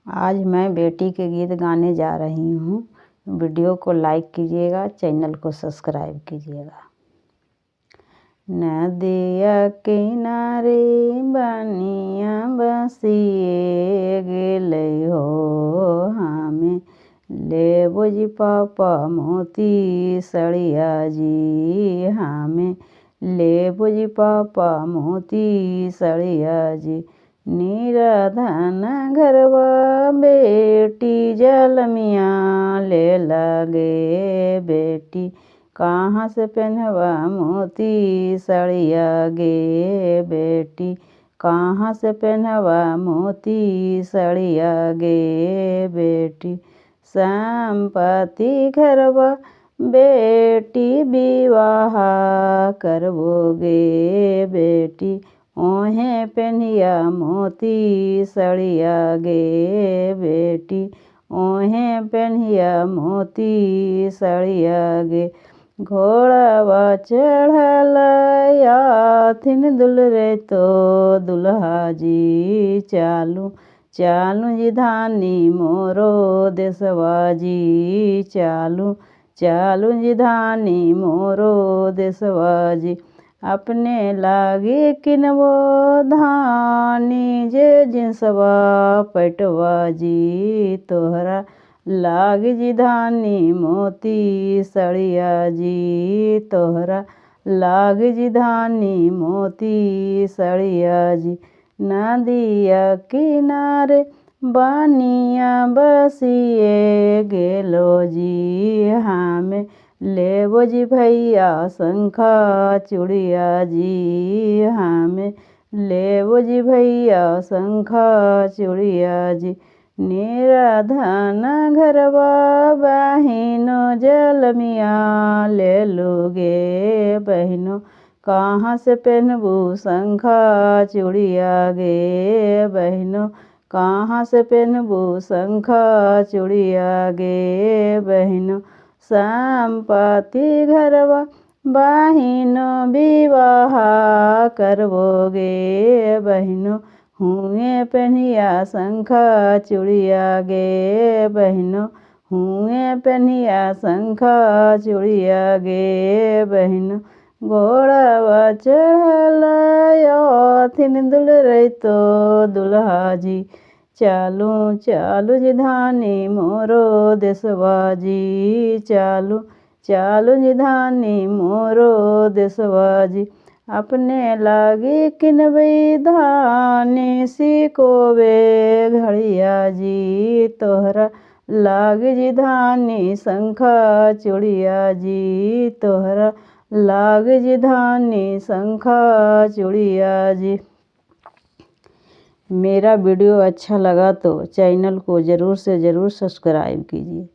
आज मैं बेटी के गीत गाने जा रही हूँ। वीडियो को लाइक कीजिएगा, चैनल को सब्सक्राइब कीजिएगा। नदिया किनारे बनिया बसिए गेलै हो हमें लेबो जी पापा मोती सड़िया जी, हमें लेबो जी पापा मोती सड़िया जी। निराधन घरवा बेटी जलमिया ले लगे बेटी, कहाँ से पहनवा मोती सड़िया गे बेटी, कहाँ से पहनवा मोती सड़िया गे बेटी। संपत्ति घरवा बेटी विवाह करबोगे बेटी, ओहे पहनिया मोती सड़िया गे बेटी, ओहे पहनिया मोती सड़िया गे। घोड़ावा चढ़ल आथिन दुलरे तो दुल्हा जी, चालू चालू जी धानी मोरो देशवा जी, चालू चालू जी धानी मोरो देशवा जी। अपने लागे किनवो धानी जे जिनसवा पैटवा जी, तोहरा लाग जी धानी मोती सड़िया जी, तोहरा लाग जी धानी मोती सड़िया जी। नदिया किनारे बानिया बसिए गेलो जी, हमें लेबो जी भैया शंखा चूड़िया जी, हमें लेबो जी भैया शंखा चूड़िया जी। निराधन घरवा बहिनो जलमिया ले लोगे बहिनो, कहाँ से पहनबू शंखा चूड़िया गे बहिनो, कहाँ से पहनबू शंखा चूड़िया गे बहिनो। संपत्ति घरवा बहिनो विवाह करबोगे बहिनो, हुए पहनिया शंखा चूड़िया गे बहिनो, हुए पहनिया शंखा चूड़िया गे बहिनो। घोड़ावा चढ़ल आथिन दुलरे तो दुल्हा जी, चालू चालू जी धानी मोरो देशवा जी, चालू चालू जी धानी मोरो देशवा जी। अपने लागे किनबई धानी सिकोवे घड़िया जी, तोहरा लाग जी धानी शंखा चूड़िया जी, तोहरा लाग जी धानी शंखा चूड़िया जी। मेरा वीडियो अच्छा लगा तो चैनल को ज़रूर से ज़रूर सब्सक्राइब कीजिए।